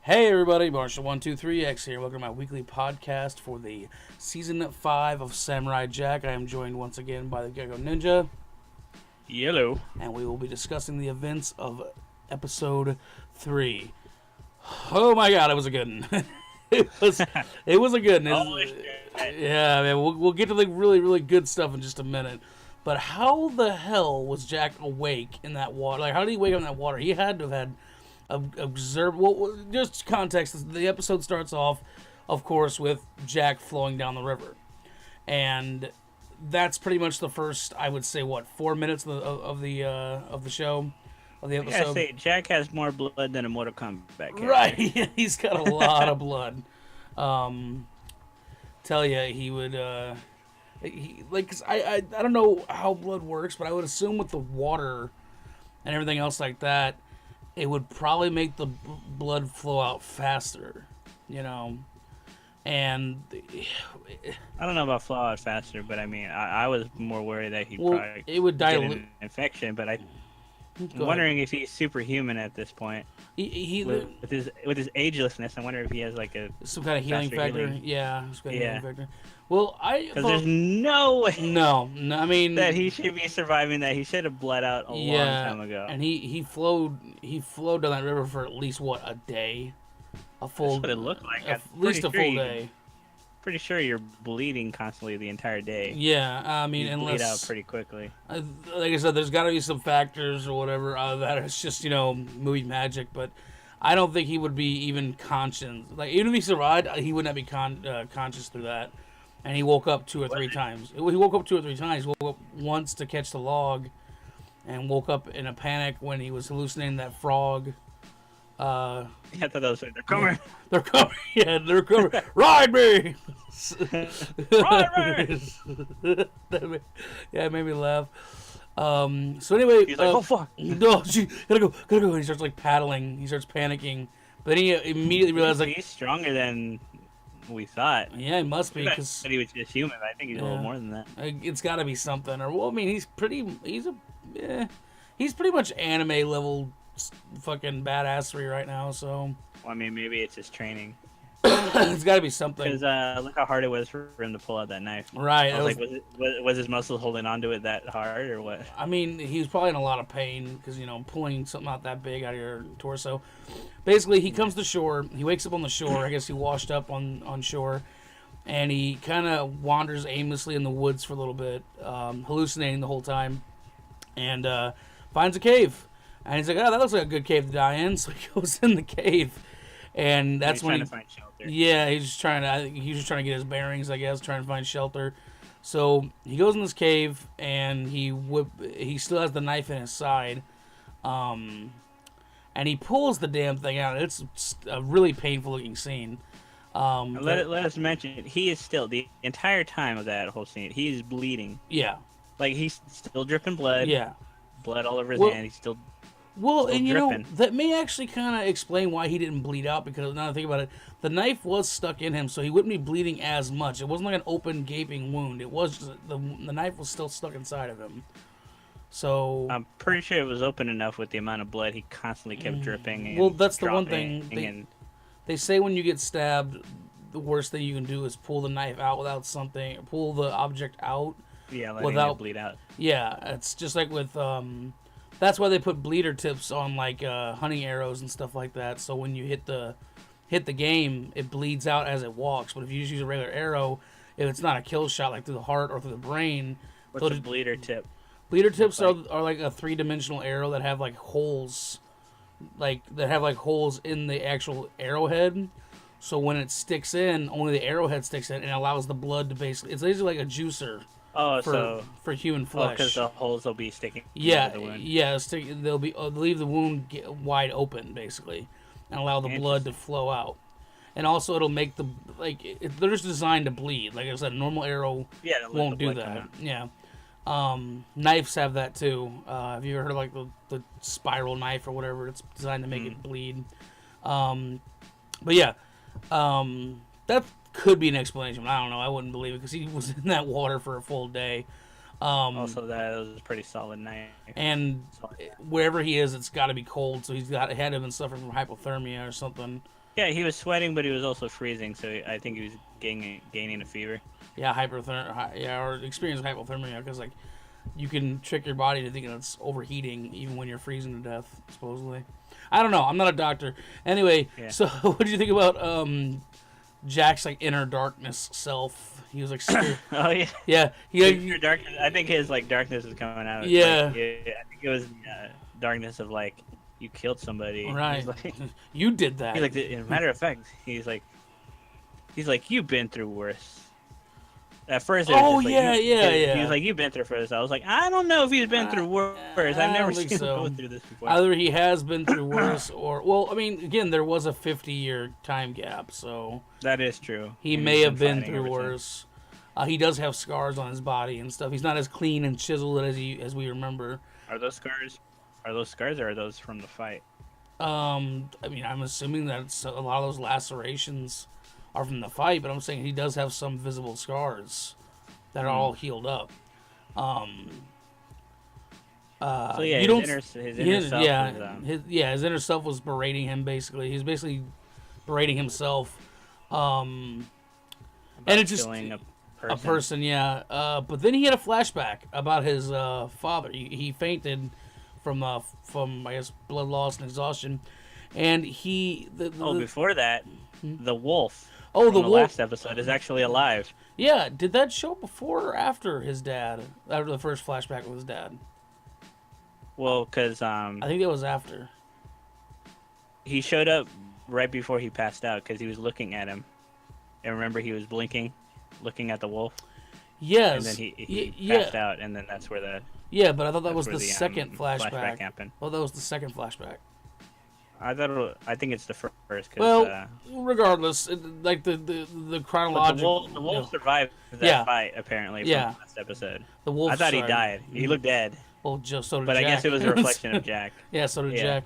Hey everybody, Marshall123X here. Welcome to my weekly podcast for the Season 5 of Samurai Jack. I am joined once again by TheGeckoNinja. Yellow. And we will be discussing the events of Episode 3. Oh my god, it was a good one. it was a good one. Yeah, man, we'll get to the really, really good stuff in just a minute. But how the hell was Jack awake in that water? Like, how did he wake up in that water? He had to have had observe. Well, just context. The episode starts off, of course, with Jack flowing down the river, and that's pretty much the first, I would say, 4 minutes of the show, of the episode. I say Jack has more blood than a Mortal Kombat character. Right, he's got a lot of blood. Tell you, he would. Cause I don't know how blood works, but I would assume with the water and everything else like that, it would probably make the blood flow out faster, you know. And I don't know about flow out faster, but I mean, I was more worried that he probably it would dilute an infection. But I'm wondering if he's superhuman at this point. He with his agelessness, I wonder if he has like some kind of healing factor. Yeah, some kind of healing factor. Well, because there's no way. No, I mean that he should be surviving that. He should have bled out a long time ago. And he flowed down that river for at least a day, a full. That's what it looked like. At least a full day. Pretty sure you're bleeding constantly the entire day. Yeah, I mean, you unless bleed out pretty quickly. Like I said, there's got to be some factors or whatever that is just movie magic, but I don't think he would be even conscious. Like even if he survived, he would not be conscious through that. And he woke up 2 or 3 times. He woke up 2 or 3 times. He woke up once to catch the log, and woke up in a panic when he was hallucinating that frog. I thought that was they're coming. They're coming. Yeah, they're coming. Ride me. Ride me. Yeah, it made me laugh. So anyway, he's like, oh fuck. No, gotta go. And he starts paddling. He starts panicking, but then he immediately realizes he's stronger than we thought. Yeah, he must be, because he was just human. I think he's a little more than that. It's got to be something, or I mean, he's pretty much anime level fucking badassery right now. So I mean, maybe it's his training. It's got to be something. Because look how hard it was for him to pull out that knife. Right. Was his muscles holding onto it that hard, or what? I mean, he was probably in a lot of pain because pulling something out that big out of your torso. Basically, he comes to shore. He wakes up on the shore. I guess he washed up on shore, and he kind of wanders aimlessly in the woods for a little bit, hallucinating the whole time, and finds a cave. And he's like, "Oh, that looks like a good cave to die in." So he goes in the cave, and that's when he's trying to find shelter. Yeah, he's just trying to get his bearings, I guess, trying to find shelter. So he goes in this cave, and he still has the knife in his side, and he pulls the damn thing out. It's a really painful looking scene. Let us mention, he is still, the entire time of that whole scene, he is bleeding. Yeah, like he's still dripping blood. Yeah, blood all over his hand. He's still. Well, and dripping. That may actually kind of explain why he didn't bleed out, because now that I think about it, the knife was stuck in him, so he wouldn't be bleeding as much. It wasn't like an open, gaping wound. It was just, the knife was still stuck inside of him. So I'm pretty sure it was open enough with the amount of blood he constantly kept dripping. And well, that's the one thing. They say when you get stabbed, the worst thing you can do is pull the knife out without something, pull the object out. Yeah, without it bleed out. Yeah, it's just like with that's why they put bleeder tips on hunting arrows and stuff like that. So when you hit the game, it bleeds out as it walks. But if you just use a regular arrow, if it's not a kill shot like through the heart or through the brain, what's a bleeder tip? Bleeder tips are like a 3-dimensional arrow that have holes, holes in the actual arrowhead. So when it sticks in, only the arrowhead sticks in, and allows the blood to basically. It's basically like a juicer. Oh, for human flesh. because the holes will be sticking. Yeah, the wound. Yeah. They'll leave the wound wide open basically, and allow the blood to flow out. And also, it'll make they're just designed to bleed. Like I said, a normal arrow won't do that. Yeah. Knives have that too. Have you ever heard of the spiral knife or whatever? It's designed to make it bleed. But yeah, that could be an explanation. I don't know. I wouldn't believe it because he was in that water for a full day. Also, that was a pretty solid night. And wherever he is, it's got to be cold. So had to have been suffering from hypothermia or something. Yeah, he was sweating, but he was also freezing. So I think he was gaining a fever. Yeah, or experience hypothermia, because like you can trick your body to thinking it's overheating even when you're freezing to death, supposedly. I don't know. I'm not a doctor. Anyway, Yeah. so what did you think about Jack's like inner darkness self? He was like scared. Oh yeah. Yeah. His darkness. I think his like darkness is coming out. Yeah. Like, I think it was darkness of like you killed somebody. Right. Like, you did that. he's like, as a matter of fact, he's like, you've been through worse. At first, it was just like, yeah. He was like, you've been through worse. I was like, I don't know if he's been through worse. I've never seen him go through this before. Either he has been through worse, or well, I mean, again, there was a 50-year time gap, so that is true. He may have been through worse. He does have scars on his body and stuff. He's not as clean and chiseled as we remember. Are those scars? Or are those from the fight? I mean, I'm assuming that a lot of those lacerations are from the fight, but I'm saying he does have some visible scars that are all healed up. So yeah, his inner self his inner self was berating him. Basically, he's basically berating himself. And it just killing a person, yeah. But then he had a flashback about his father. He fainted from I guess blood loss and exhaustion, and before that, the wolf. The wolf. Last episode is actually alive. Yeah, did that show before or after his dad? After the first flashback with his dad? Well, because I think it was after. He showed up right before he passed out because he was looking at him, and remember he was blinking, looking at the wolf. Yes. And then he passed out, and then that's where the but I thought that was the second flashback. Happened. Well, that was the second flashback. I think it's the first. Well, regardless, the chronological. The wolf survived that fight apparently from the last episode. The wolf. I thought he died. He looked dead. Well, so did but Jack. I guess it was a reflection of Jack. Yeah, so did Jack.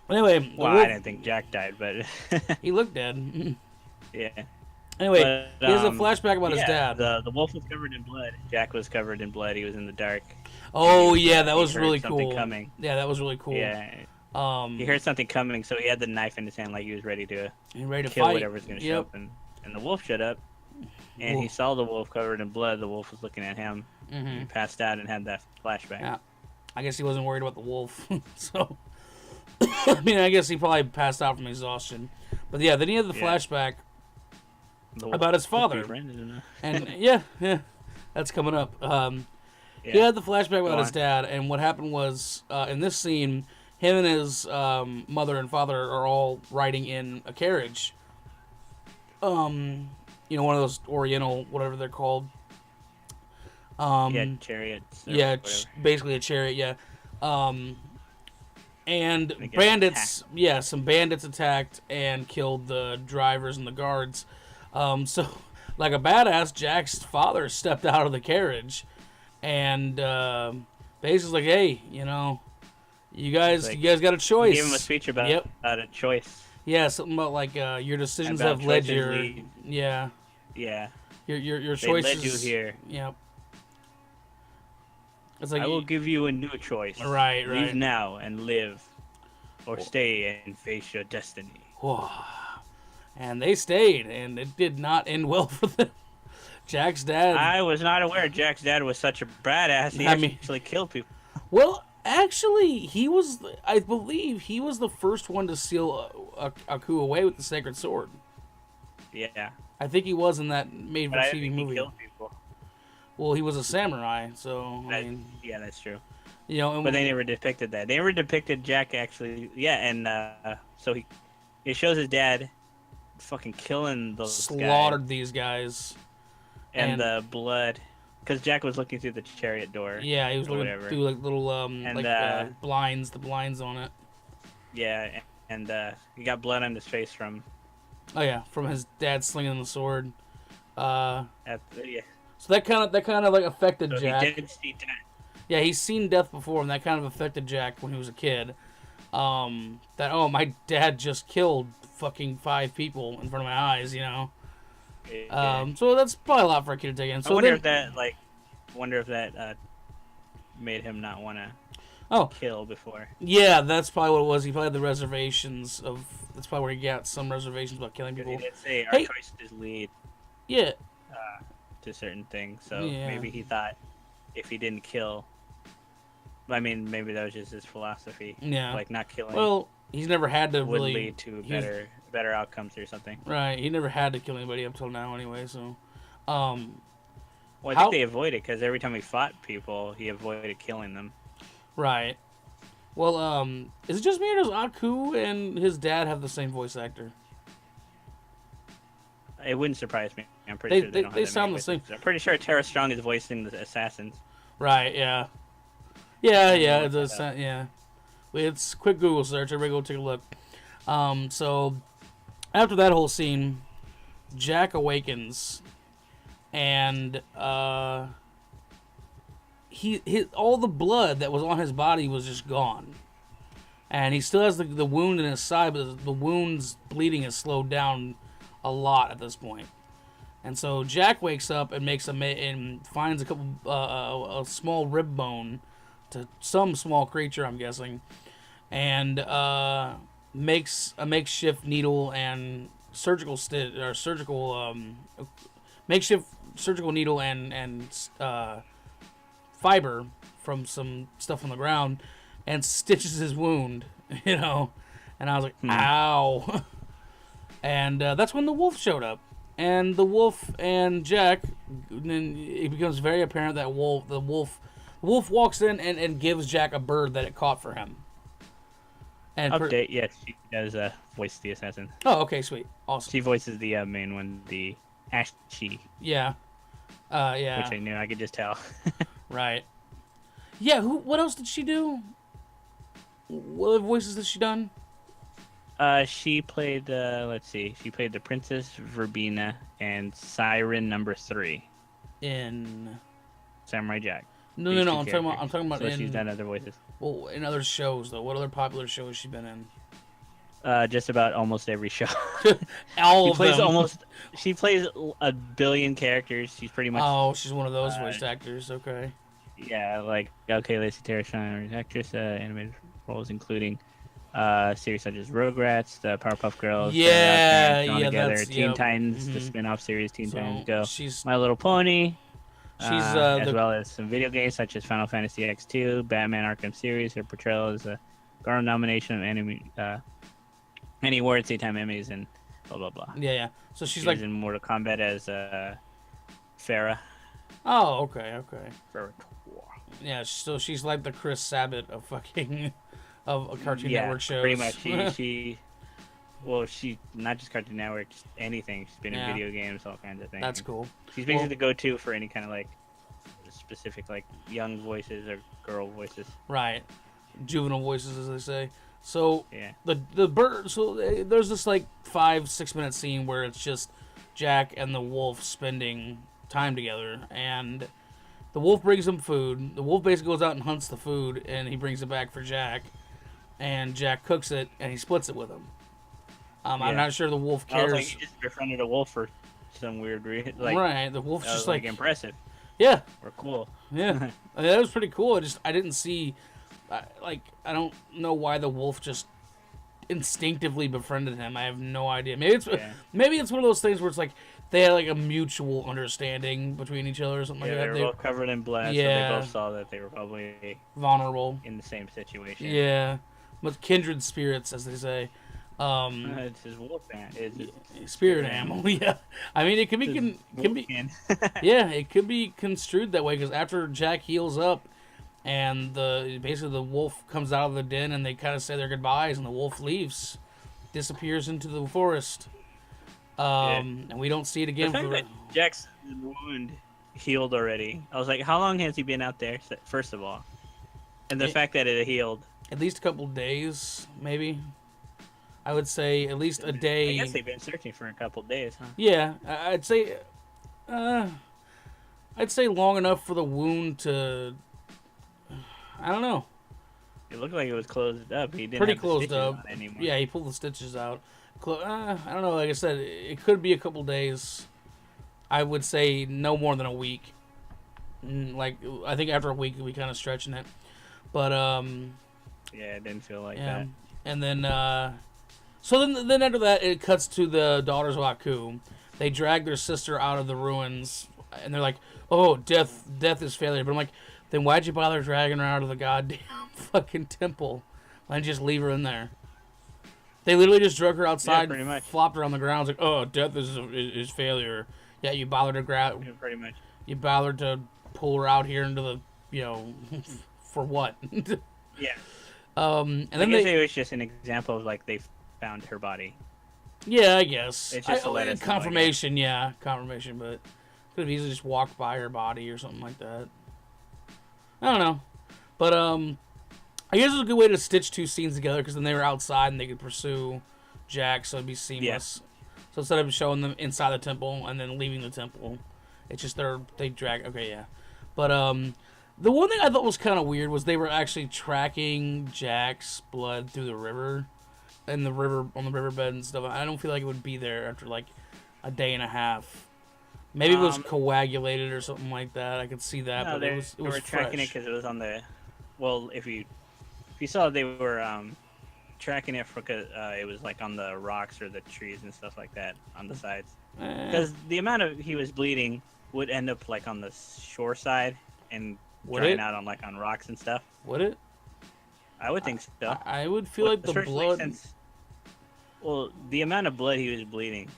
Anyway, well, I didn't think Jack died, but he looked dead. Yeah. Anyway, here's a flashback about his dad. The wolf was covered in blood. Jack was covered in blood. He was in the dark. Oh yeah, that was really cool. Coming. Yeah, that was really cool. Yeah. He heard something coming, so he had the knife in his hand, like he was ready to kill fight. whatever's going to show up. And the wolf showed up, and he saw the wolf covered in blood. The wolf was looking at him. He passed out and had that flashback. Yeah, I guess he wasn't worried about the wolf. So, I mean, I guess he probably passed out from exhaustion. But yeah, then he had the flashback about his father. And yeah, that's coming up. He had the flashback about his dad, and what happened was in this scene, him and his mother and father are all riding in a carriage. One of those Oriental, whatever they're called. Chariots. Basically a chariot. Yeah. And bandits, some bandits attacked and killed the drivers and the guards. So, like a badass, Jack's father stepped out of the carriage and basically like, hey, you guys got a choice. He gave him a speech about a choice. Yeah, something about like your decisions have led you. Yeah. Yeah. Your choices. They led you here. Yep. It's like I will give you a new choice. Right. Leave now and live, or stay and face your destiny. And they stayed, and it did not end well for them. Jack's dad. I was not aware Jack's dad was such a badass. He actually killed people. Well, actually, I believe he was the first one to seal Aku away with the sacred sword. Yeah. I think he was in that made-for-TV movie. He killed people. Well, he was a samurai, so yeah, that's true. But they never depicted that. They never depicted Jack actually. Yeah, and so it shows his dad fucking killing those slaughtered these guys, and the blood, because Jack was looking through the chariot door. Yeah, he was looking through like little blinds, the blinds on it. Yeah, and he got blood on his face from. Oh yeah, from his dad slinging the sword. Yeah. So that kind of like affected Jack. He did see death. Yeah, he's seen death before, and that kind of affected Jack when he was a kid. My dad just killed fucking 5 people in front of my eyes, Yeah. So that's probably a lot for a kid to take in. So I wonder if that made him not want to. Oh, kill before. yeah, that's probably what it was. He probably had the reservations of. That's probably where he got some reservations about killing Because he people. did say our Hey, choices lead yeah, to certain things. So yeah, maybe he thought if he didn't kill, I mean, maybe that was just his philosophy. yeah. Like not killing Well, he's never had to would really. lead to He was, better outcomes or something. right, he never had to kill anybody up till now, anyway. So, um, Well, I think how? they avoided because every time he fought people, he avoided killing them. Right. Well, is it just me or does Aku and his dad have the same voice actor? It wouldn't surprise me. I'm pretty sure they don't They have that sound many the same. voices. I'm pretty sure Tara Strong is voicing the assassins. Right. Yeah. Yeah. I'm Yeah. gonna It look does. that up. Yeah. It's quick Google search. Everybody go take a look. So after that whole scene, Jack awakens, and all the blood that was on his body was just gone, and he still has the wound in his side, but the wound's bleeding has slowed down a lot at this point. And so Jack wakes up and and finds a couple a small rib bone to some small creature, I'm guessing, and makes a makeshift needle and surgical stitch or surgical makeshift surgical needle and fiber from some stuff on the ground and stitches his wound, you know. And I was like, ow. And that's when the wolf showed up. And the wolf and Jack, then it becomes very apparent that the wolf walks in and gives Jack a bird that it caught for him. And Update, yes, she does voice the assassin. oh, okay, sweet. Awesome. She voices the main one, the Ashy, Yeah. Yeah. which I knew. I could just tell. Right. Yeah, what else did she do? What other voices has she done? She played, let's see, she played the Princess Verbena and Siren number 3. In Samurai Jack. No, These no, two I'm talking about so in she's done other voices. well, in other shows though. What other popular shows has she been in? Just about almost every show. All She of plays them. she plays a billion characters. She's pretty much Oh, she's one of those voice actors. Okay. yeah, like okay, Lacey Tara Strong, actress, animated roles including series such as Rugrats, the Powerpuff Girls, Yeah, Drawn yeah, Together, that's Teen yep. Titans, the Mhm. spin-off series Teen So Titans Go, she's My Little Pony, as the well as some video games such as Final Fantasy X2, Batman Arkham series. Her portrayal is a Garner nomination of any awards, daytime Emmys, and blah blah blah. yeah. So she's She like was in Mortal Kombat as Farah. oh, okay. Farah. Yeah, so she's like the Chris Sabat of fucking of Cartoon Yeah, Network shows. pretty much. She not just Cartoon Network, just anything. She's been Yeah. in video games, all kinds of things. That's cool. She's basically the go-to for any kind of like specific like young voices or girl voices. Right. Juvenile voices, as they say. So Yeah. the bird. So there's this like 5-6 minute scene where it's just Jack and the wolf spending time together, and the wolf brings him food. The wolf basically goes out and hunts the food, and he brings it back for Jack, and Jack cooks it and he splits it with him. I'm Yeah. not sure the wolf I was cares. like, you just befriended a wolf for some weird reason. Like, right. The wolf's that was just like like impressive yeah. or cool. Yeah, I mean, that was pretty cool. I didn't see, I don't know why the wolf just instinctively befriended him. I have no idea. Maybe it's one of those things where it's like they had like a mutual understanding between each other or something Yeah, like that. they were both covered in blood, Yeah. so they both saw that they were probably Vulnerable. in the same situation. Yeah, but kindred spirits, as they say. It's his wolf man. Spirit animal. Yeah, I mean it can be yeah, it could be construed that way because after Jack heals up, and basically the wolf comes out of the den and they kind of say their goodbyes and the wolf leaves, disappears into the forest, and we don't see it The again. fact that Jack's wound healed already, I was like, how long has he been out there? First of all, and the fact that it healed. At least a couple days, maybe. I would say at least a day. I guess they've been searching for a couple days, huh? Yeah, I'd say long enough for the wound to. I don't know. It looked like it was closed up. He didn't Pretty have the closed stitches up. on it anymore. Yeah, he pulled the stitches out. I don't know. Like I said, it could be a couple days. I would say no more than a week. Like I think after a week, we kind of stretching it. But Yeah, it didn't feel like yeah, that. and then so then after that it cuts to the daughters of Aku. They drag their sister out of the ruins, and they're like, "Oh, death is failure." But I'm like, then why'd you bother dragging her out of the goddamn fucking temple? Why didn't you just leave her in there? They literally just drug her outside, pretty much. flopped her on the ground. It's like, oh, death is failure. Yeah, you bothered to grab, Yeah, pretty much. you bothered to pull her out here into the, for what? Yeah. And I then guess it was just an example of like they found her body. yeah, I guess It's just to let us know, confirmation. Yeah, confirmation, but could have easily just walked by her body or something like that. I don't know, but I guess it was a good way to stitch two scenes together because then they were outside and they could pursue Jack, so it'd be seamless. Yeah. So instead of showing them inside the temple and then leaving the temple, it's just they drag. Okay, yeah, but the one thing I thought was kind of weird was they were actually tracking Jack's blood through the river, and the river on the riverbed and stuff. I don't feel like it would be there after like a day and a half. Maybe it was coagulated or something like that. I could see that, no, but they were tracking it because it was on the. Well, if you saw, they were tracking it because it was like on the rocks or the trees and stuff like that on the sides. Because the amount of he was bleeding would end up like on the shore side and drying out on like on rocks and stuff. Would it? I would think so. I would feel like the blood. Well, the amount of blood he was bleeding.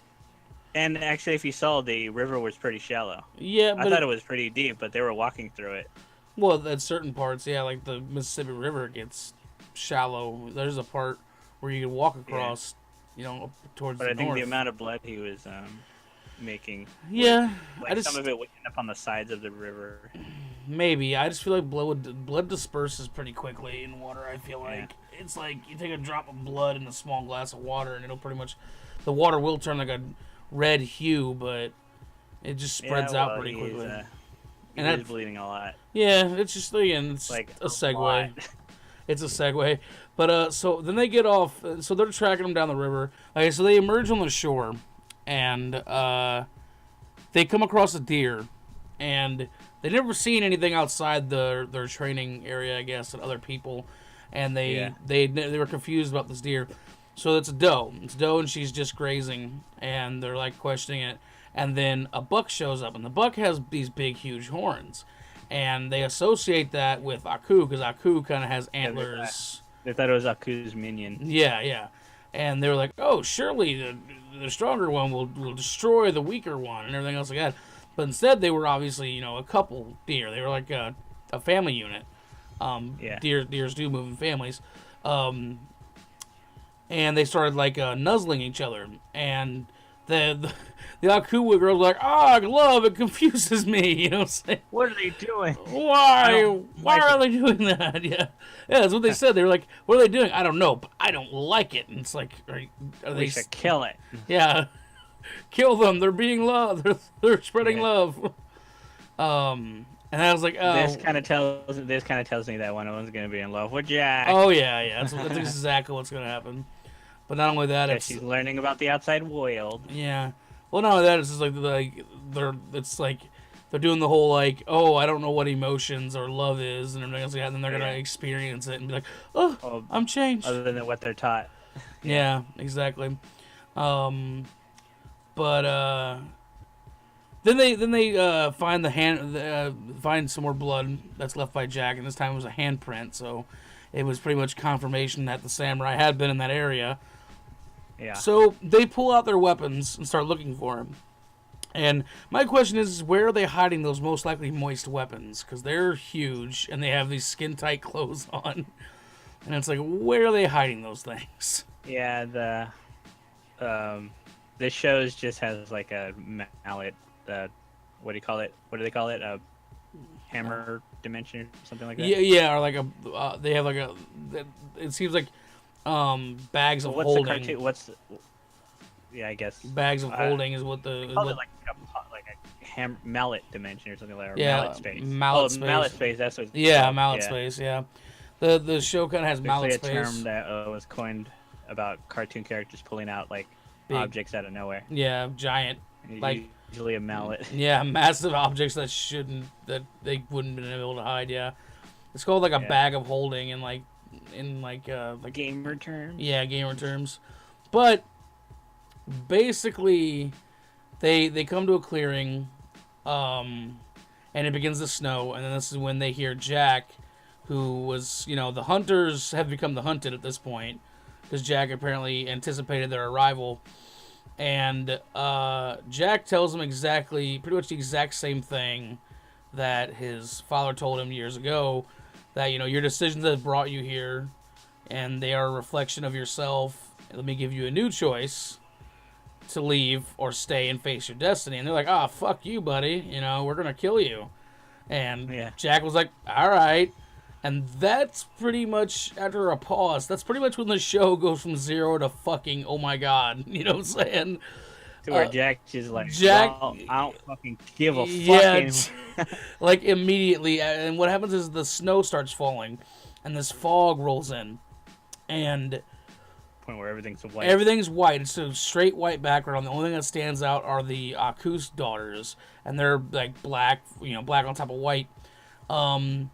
And actually, if you saw, the river was pretty shallow. Yeah, but I thought it was pretty deep, but they were walking through it. Well, at certain parts, yeah, like the Mississippi River gets shallow. There's a part where you can walk across, towards the north. But I think the amount of blood he was making. Yeah, some of it would end up on the sides of the river. Maybe I just feel like blood disperses pretty quickly in water. I feel like it's like you take a drop of blood in a small glass of water, and it'll pretty much the water will turn like a red hue, but it just spreads out pretty quickly. And that's bleeding a lot. Yeah, it's just it's like a segue. It's a segue. But so then they get off. So they're tracking them down the river. Okay, so they emerge on the shore, and they come across a deer, and they never seen anything outside their training area, I guess, and other people, and they were confused about this deer. So it's a doe. It's a doe, and she's just grazing, and they're like questioning it. And then a buck shows up, and the buck has these big, huge horns, and they associate that with Aku because Aku kind of has antlers. They thought it was Aku's minion. Yeah, and they were like, "Oh, surely the stronger one will destroy the weaker one," and everything else like that. But instead, they were obviously a couple deer. They were like a family unit. Deers do move in families. And they started like nuzzling each other, and the Aku girl was like, love, it confuses me, What are they doing? Why are they doing that? Yeah, that's what they said. They were like, what are they doing? I don't know, but I don't like it. And it's like, we should kill it. Yeah, kill them. They're being loved. They're spreading love. And I was like, oh. This kind of tells me that one of them's gonna be in love with Jack. Oh yeah. That's exactly what's gonna happen. But not only that, she's learning about the outside world. Yeah. Well, not only that, it's just like they're doing the whole like, oh, I don't know what emotions or love is and everything else like that, and then they're gonna experience it and be like, oh, I'm changed. Other than what they're taught. Yeah, exactly. But then they find some more blood that's left by Jack, and this time it was a handprint, so it was pretty much confirmation that the samurai had been in that area. Yeah. So they pull out their weapons and start looking for him. And my question is, where are they hiding those most likely moist weapons? Because they're huge, and they have these skin-tight clothes on. And it's like, where are they hiding those things? Yeah, this show just has like a mallet. What do you call it? What do they call it? A hammer dimension or something like that? Yeah, or like they have like it seems like bags of holding. What's the cartoon? Yeah, I guess bags of holding is what the. It like a mallet dimension or something like that. Yeah, mallet space. Mallet space. That's what. Mallet space. Yeah, the show kind of has mallet space. A term that was coined about cartoon characters pulling out like big objects out of nowhere. Yeah, giant. Like usually a mallet. Yeah, massive objects that they wouldn't have been able to hide. Yeah, It's called like a Yeah. bag of holding in like Gamer terms. yeah, gamer terms. But basically, they come to a clearing, and it begins to snow, and then this is when they hear Jack, who was, the hunters have become the hunted at this point, because Jack apparently anticipated their arrival, and Jack tells him pretty much the exact same thing that his father told him years ago, that, your decisions have brought you here, and they are a reflection of yourself. Let me give you a new choice to leave or stay and face your destiny. And they're like, "Ah, fuck you, buddy. We're gonna kill you." And Jack was like, "All right." And that's pretty much, after a pause, that's pretty much when the show goes from 0 to fucking, oh my god. You know what I'm saying? To where Jack is like, well, I don't fucking give a fuck anymore. Like immediately. And what happens is the snow starts falling, and this fog rolls in, and point where everything's white. Everything's white. It's a straight white background. The only thing that stands out are the Akus daughters, and they're like black, black on top of white. And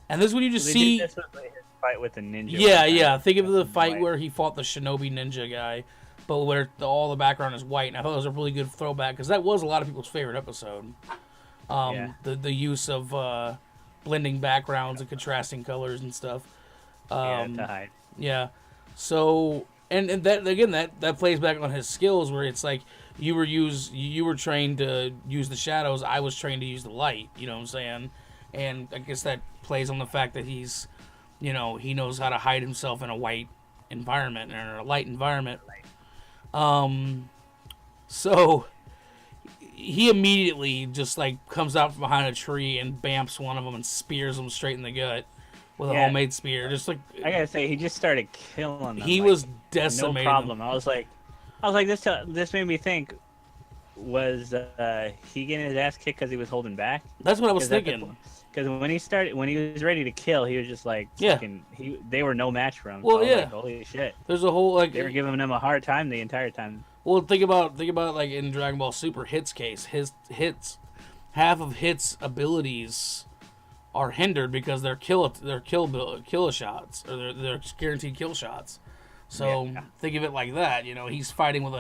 this is when you just see. This was his fight with the ninja. Yeah. Think of the fight where he fought the shinobi ninja guy, but where all the background is white. And I thought it was a really good throwback, because that was a lot of people's favorite episode. The use of blending backgrounds and contrasting colors and stuff. To hide. Yeah. So and that again that plays back on his skills, where it's like you were trained to use the shadows, I was trained to use the light, you know what I'm saying? And I guess that plays on the fact that he's he knows how to hide himself in a white environment or a light environment. So he immediately just like comes out from behind a tree and bamps one of them and spears him straight in the gut with a homemade spear. Just like, I gotta say, he just started killing them. He was decimating. No problem. I was like, this made me think, was he getting his ass kicked because he was holding back? That's what I was thinking. Because when he was ready to kill, he was just like, they were no match for him. Well, so like, holy shit. There's a whole they were giving him a hard time the entire time. Well, think about like in Dragon Ball Super, Hit's case, half of Hit's abilities are hindered because they're kill shots, or they're guaranteed kill shots. So think of it like that. He's fighting with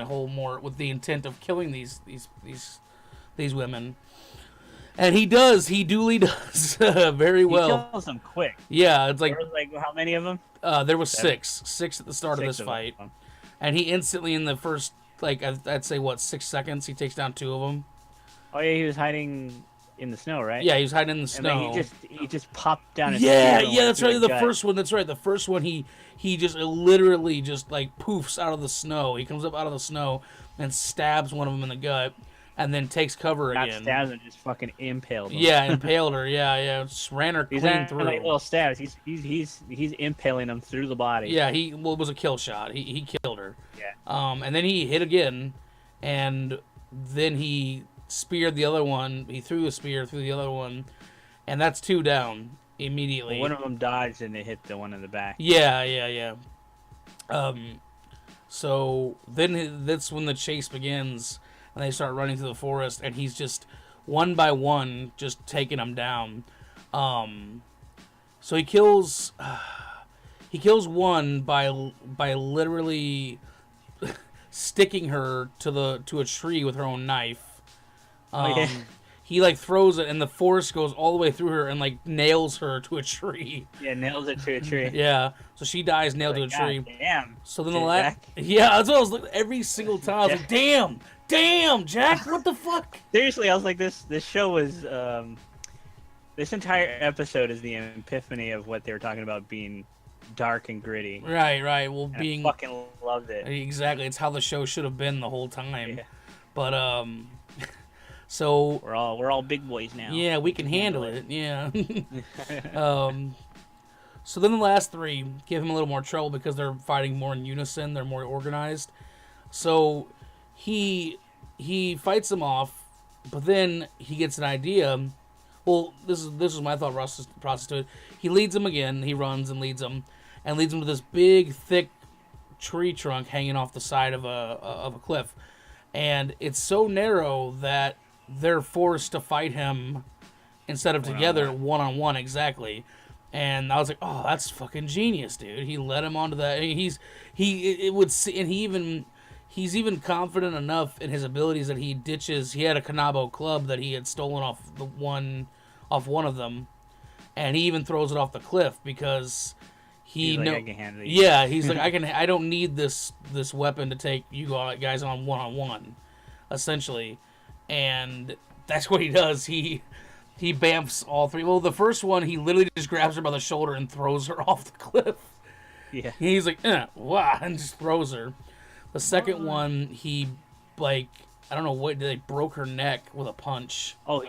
with the intent of killing these women, and he duly does very well. He kills them quick. Yeah, it's like, there was like how many of them? There was six at the start of this fight, and he instantly, in the first I'd say 6 seconds, he takes down 2 of them. Oh yeah, he was hiding in the snow, right? Yeah, he was hiding in the snow. And then he just popped down his that's right. The first one, that's right. The first one, he just literally just like poofs out of the snow. He comes up out of the snow and stabs one of them in the gut, and then takes cover again. Not stabs her, just fucking impaled her. Yeah, impaled her. Yeah. Just ran her clean through. Like little stabs. He's impaling them through the body. Yeah, it was a kill shot. He killed her. Yeah. And then he hit again, and then he speared the other one. He threw a spear through the other one, and that's 2 down immediately. Well, one of them dodged and it hit the one in the back. Yeah. So then that's when the chase begins, and they start running through the forest, and he's just one by one just taking them down. So he kills one by literally sticking her to a tree with her own knife. He throws it, and the force goes all the way through her and nails her to a tree. Yeah, nails it to a tree. Yeah, so she dies nailed to a tree. Damn. So then that's what I was looking every single time. I was like, damn, Jack, what the fuck? Seriously, I was like, this show was this entire episode is the epiphany of what they were talking about being dark and gritty. Right. Well, I fucking loved it. Exactly, it's how the show should have been the whole time. Yeah. But so we're all big boys now. Yeah, we can handle it. Yeah. So then the last 3 give him a little more trouble because they're fighting more in unison. They're more organized. So he fights them off, but then he gets an idea. Well, this is my thought process to it. He leads them again. He runs and leads them to this big, thick tree trunk hanging off the side of a cliff, and it's so narrow that they're forced to fight him instead of together, one-on-one, exactly. And I was like, oh, that's fucking genius, dude. He led him onto that. It would see, and he's even confident enough in his abilities that he ditches. He had a Kanabo club that he had stolen off one of them, and he even throws it off the cliff because he's like, I can handle it. Yeah, he's like, I don't need this weapon to take you guys on one, essentially, and that's what he does. He bamfs all three. Well, the first one, he literally just grabs her by the shoulder and throws her off the cliff. Yeah. He's like, wow, and just throws her. The second one, he, like, I don't know what, they broke her neck with a punch. Oh,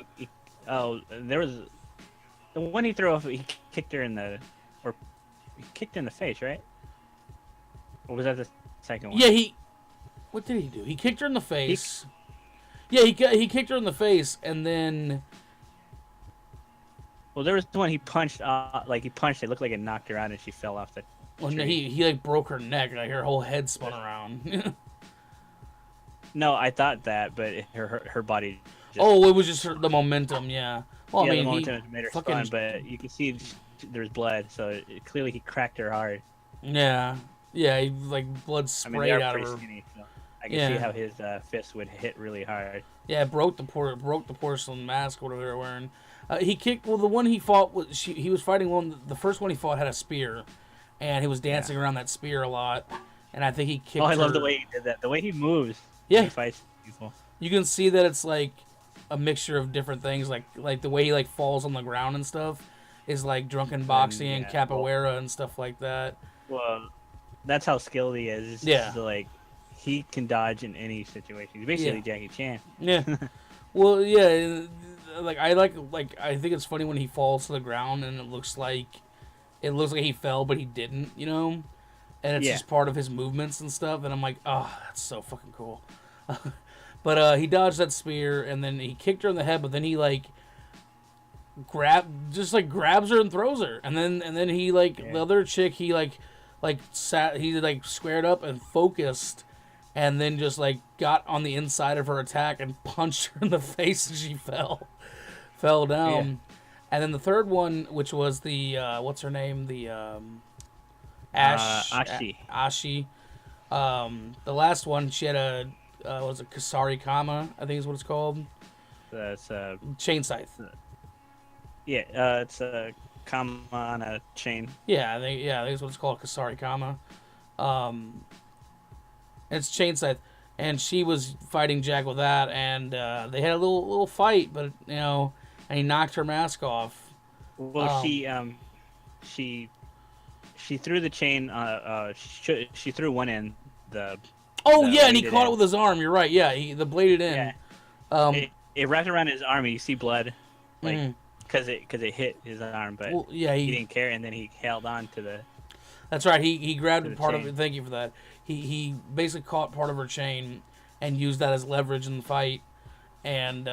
there was the one he threw off. He kicked her in the face, right? Or was that the second one? Yeah, what did he do? He kicked her in the face. He kicked her in the face, and then... Well, there was one he punched. He punched. It looked like it knocked her out, and she fell off the. Well, no, he like broke her neck. Like her whole head spun around. No, I thought that, but her body. It was just the momentum. Yeah. Well, yeah, I mean, the momentum made her spun, but you can see there's blood, so clearly he cracked her hard. Yeah. Yeah. He, like blood sprayed out of her. Skinny, so I can see how his fist would hit really hard. Yeah, it broke the porcelain mask, whatever they were wearing. He kicked. Well, the one he fought he was fighting one. The first one he fought had a spear, and he was dancing around that spear a lot. And I think he kicked. Oh, I love the way he did that. The way he moves. Yeah. He fights people. You can see that it's like a mixture of different things, like the way he like falls on the ground and stuff is like drunken boxing and capoeira and stuff like that. Well, that's how skilled he is. Like he can dodge in any situation. He's basically Jackie Chan. Yeah. Well, yeah. I think it's funny when he falls to the ground and it looks like he fell, but he didn't, and it's just part of his movements and stuff. And I'm like, oh, that's so fucking cool. But he dodged that spear and then he kicked her in the head, but then he like grabs her and throws her, and then he the other chick he squared up and focused. And then just like got on the inside of her attack and punched her in the face, and she fell down. Yeah. And then the third one, which was the what's her name, the Ashi. The last one, she had a was it Kasari Kama, I think is what it's called. That's chain scythe. It's a Kama on a chain. I think it's what it's called, Kasari Kama. It's chain scythe, and she was fighting Jack with that, and they had a little fight, but and he knocked her mask off. Well, she threw the chain. She threw one in the. And he caught it with his arm. You're right. Yeah, the bladed in. Yeah. It wrapped around his arm. And you see blood, because it hit his arm, but he didn't care, and then he held on to the. That's right. He grabbed part of it. Thank you for that. He basically caught part of her chain and used that as leverage in the fight, and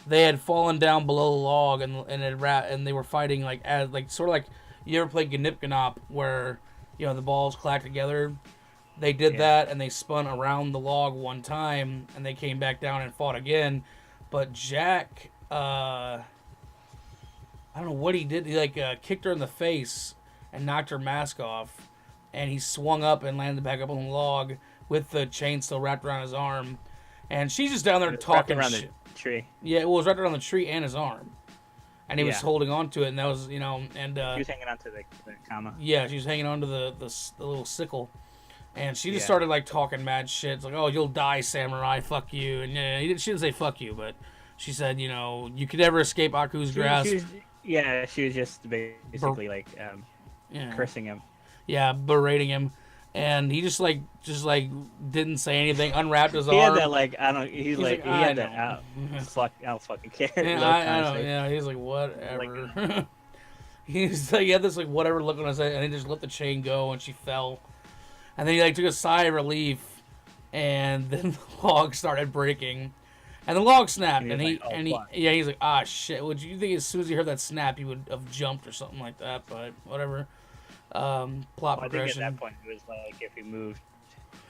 they had fallen down below the log and they were fighting sort of like you ever play Gnip Gnop where the balls clack together. They did that and they spun around the log one time and they came back down and fought again, but Jack I don't know what he did. He kicked her in the face and knocked her mask off. And he swung up and landed back up on the log with the chain still wrapped around his arm. And she's just down there talking around the tree. Yeah, it was wrapped around the tree and his arm. And he was holding on to it, and that was, and... he was hanging on to the Kama. Yeah, she was hanging on to the little sickle. And she just started, talking mad shit. It's like, oh, you'll die, samurai, fuck you. And she didn't say fuck you, but she said, you could never escape Aku's grasp. She was just basically, cursing him. Yeah, berating him, and he just didn't say anything. Unwrapped his arm. He had that He's like he had that out. I don't fucking care. Yeah, I don't. Yeah, he's like whatever. He's like he had this whatever look on his head, and he just let the chain go, and she fell, and then he took a sigh of relief, and then the log started breaking, and the log snapped, and he's like ah shit. Would you think as soon as he heard that snap, he would have jumped or something like that? But whatever. Plot progression. I think at that point it was if he moved.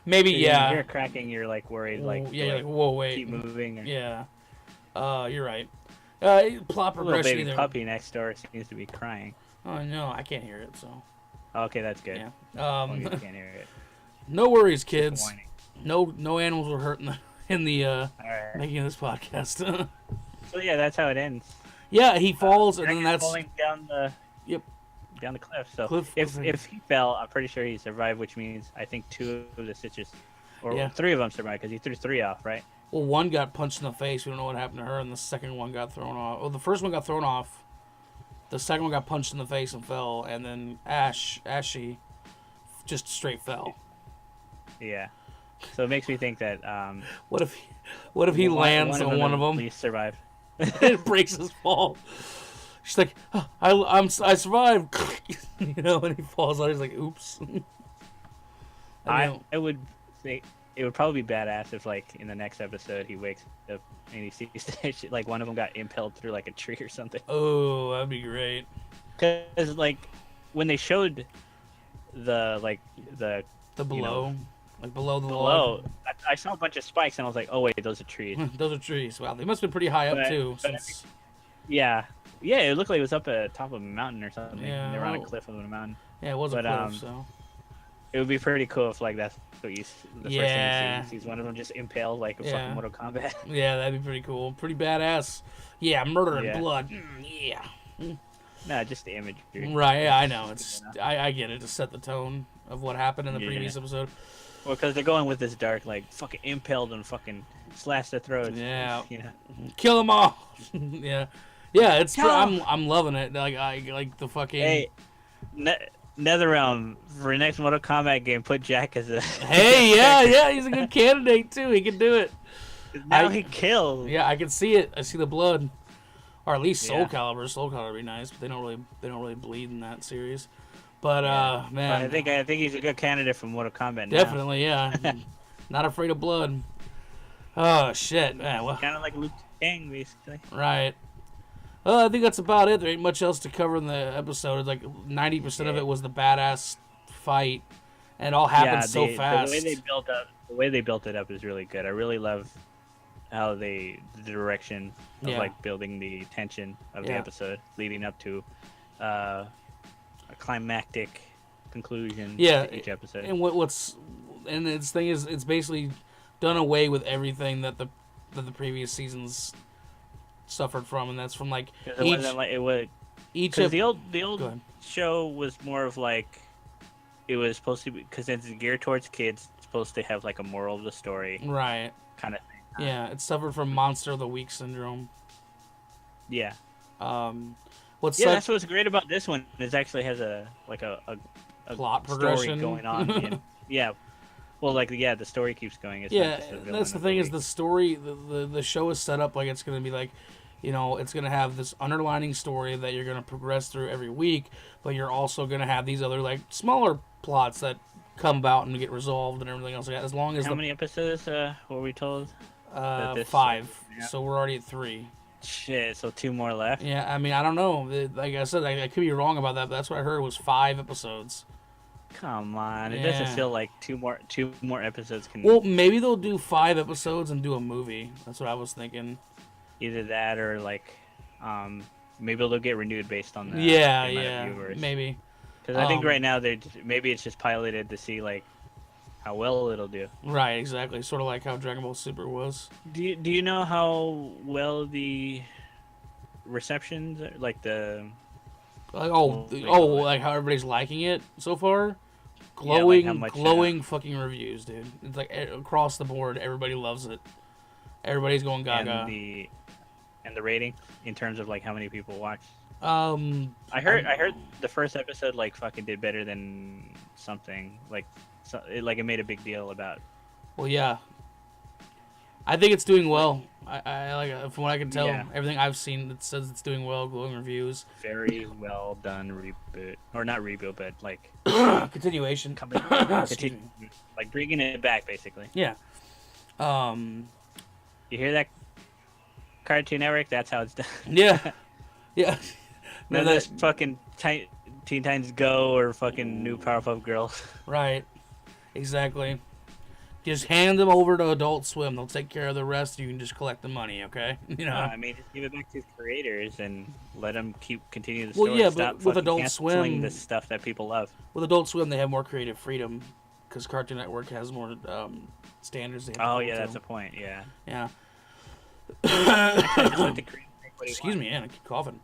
Maybe so yeah. You're cracking. You're worried. You're whoa, wait. Keep moving. Yeah. You're right. Plot progression. Little baby puppy next door seems to be crying. Oh no, I can't hear it. So. Okay, that's good. Yeah. Well, you can't hear it. No worries, Just kids. whining. No animals were hurt in the All right. making of this podcast. So yeah, that's how it ends. Yeah, he falls, and Jack then is that's falling down the yep. down the cliff. So Cliff. if he fell, I'm pretty sure he survived, which means I think 2 of the stitches, or Yeah. 3 of them survived because he threw 3 off, right? Well, one got punched in the face. We don't know what happened to her, and the second one got thrown off. Well, the first one got thrown off. The second one got punched in the face and fell, and then Ashy, just straight fell. Yeah. So it makes me think that What if he lands on one of them? At least survive. It breaks his fall. She's like, oh, I survived. And he falls out. He's like, oops. I would say it would probably be badass if, like, in the next episode he wakes up and he sees that shit, like one of them got impaled through like a tree or something. Oh, that'd be great. Because like when they showed the below, like below the below, log. I saw a bunch of spikes and I was like, oh wait, those are trees. Those are trees. Wow, they must have been pretty high up too. But yeah, it looked like it was up at the top of a mountain or something. Yeah, they were on a cliff of a mountain. Yeah, it was a cliff. So it would be pretty cool if like that's what the first thing you see is one of them just impaled like a fucking Mortal Kombat. Yeah, that'd be pretty cool. Pretty badass. Yeah, murder and blood. Yeah. No, just the imagery. Right, yeah, I know. It's I get it to set the tone of what happened in the previous episode. Well, because they're going with this dark, like fucking impaled and fucking slash their throats. Yeah. Yeah. Kill them all. Yeah. Yeah, it's I'm loving it. Like I like the fucking. Hey, NetherRealm for the next Mortal Kombat game, put Jack as a. Hey, yeah, he's a good candidate too. He can do it. Now he kills. Yeah, I can see it. I see the blood, or at least Soul Calibur. Soul Calibur would be nice, but they don't really bleed in that series. But man, but I think he's a good candidate for Mortal Kombat. Definitely, yeah. Not afraid of blood. Oh shit, man. Well, kind of like Liu Kang, basically. Right. Well, I think that's about it. There ain't much else to cover in the episode. It's like 90% of it was the badass fight, and it all happened so fast. The way they built it up is really good. I really love how the direction of like building the tension of the episode, leading up to a climactic conclusion to each episode. And and its thing is, it's basically done away with everything that the previous seasons suffered from, and that's from like each the old show was more of like, it was supposed to be, because it's geared towards kids, it's supposed to have like a moral of the story, right, kind of thing. Yeah, it suffered from Monster of the Week syndrome. Yeah. That's what's great about this one. It actually has a plot progression going on. Well, the story keeps going. It's that's the thing, is the story. The show is set up like it's going to be like, it's going to have this underlining story that you're going to progress through every week, but you're also going to have these other like smaller plots that come about and get resolved and everything else like that. As long as how many episodes were we told? 5. So we're already at 3. Shit, so 2 more left. Yeah, I mean, I don't know. Like I said, I could be wrong about that, but that's what I heard was 5 episodes. Come on, it doesn't feel like two more episodes can. Well, maybe they'll do 5 episodes and do a movie. That's what I was thinking. Either that or like, maybe they'll get renewed based on the amount of viewers. Maybe. Because I think right now maybe it's just piloted to see like how well it'll do. Right, exactly. Sort of like how Dragon Ball Super was. Do you know how well the receptions are, like like how everybody's liking it so far? Glowing fucking reviews, dude. It's like across the board, everybody loves it. Everybody's going gaga. And the rating in terms of like how many people watch. I heard the first episode like fucking did better than something like. So it made a big deal about. Well, yeah. I think it's doing well. I like, from what I can tell, everything I've seen that says it's doing well. Glowing reviews. Very well done reboot, or not reboot, but like continuation. Like bringing it back, basically. Yeah. You hear that, Cartoon Network? That's how it's done. Yeah. Yeah. No, that's fucking Teen Titans Go or fucking New Powerpuff Girls. Right. Exactly. Just hand them over to Adult Swim. They'll take care of the rest. You can just collect the money, okay? You know. I mean, just give it back to the creators and let them continue the Well, story. yeah, Stop but with fucking Adult canceling Swim, the stuff that people love. with Adult Swim, they have more creative freedom because Cartoon Network has more standards. They have to Oh hold yeah, to. that's a point. Yeah. Yeah. Actually, I just let the creator make what he Excuse wants. me, I keep coughing.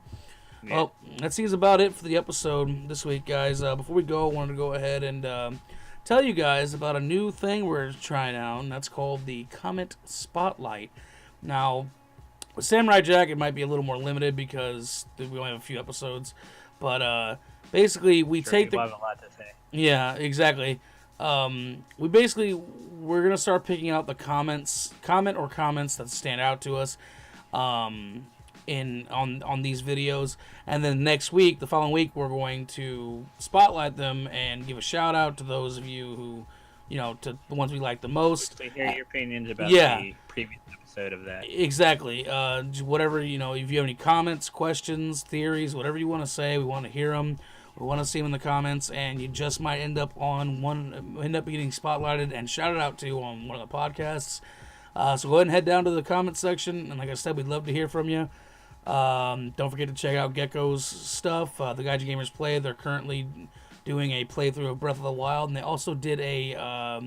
Yeah. Well, that seems about it for the episode this week, guys. Before we go, I wanted to go ahead and tell you guys about a new thing we're trying out, and that's called the Comment Spotlight. Now, with Samurai Jack, it might be a little more limited because we only have a few episodes, but basically we Sure, take people the have a lot to say. yeah, exactly. We're gonna start picking out the comments that stand out to us, on these videos, and then next week, the following week, we're going to spotlight them and give a shout out to those of you who, to the ones we like the most. To hear your opinions about Yeah. the previous episode of that. Exactly. Whatever, if you have any comments, questions, theories, whatever you want to say, we want to hear them. We want to see them in the comments, and you just might end up getting spotlighted and shouted out to on one of the podcasts. So go ahead and head down to the comments section, and like I said, we'd love to hear from you. Don't forget to check out Gecko's stuff. The Gaijin Gamers Play. They're currently doing a playthrough of Breath of the Wild, and they also did a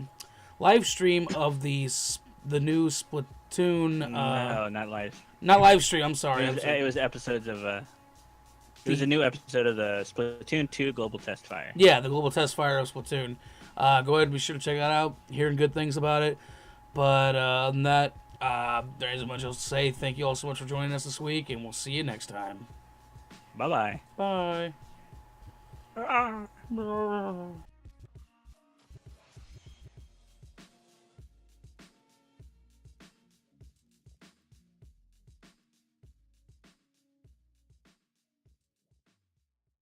live stream of the new Splatoon. No, not live. Not live stream. I'm sorry. It was episodes of. It was a new episode of the Splatoon 2 Global Test Fire. Yeah, the Global Test Fire of Splatoon. Go ahead and be sure to check that out. Hearing good things about it. But other than that, there isn't much else to say. Thank you all so much for joining us this week, and we'll see you next time. Bye-bye. Bye.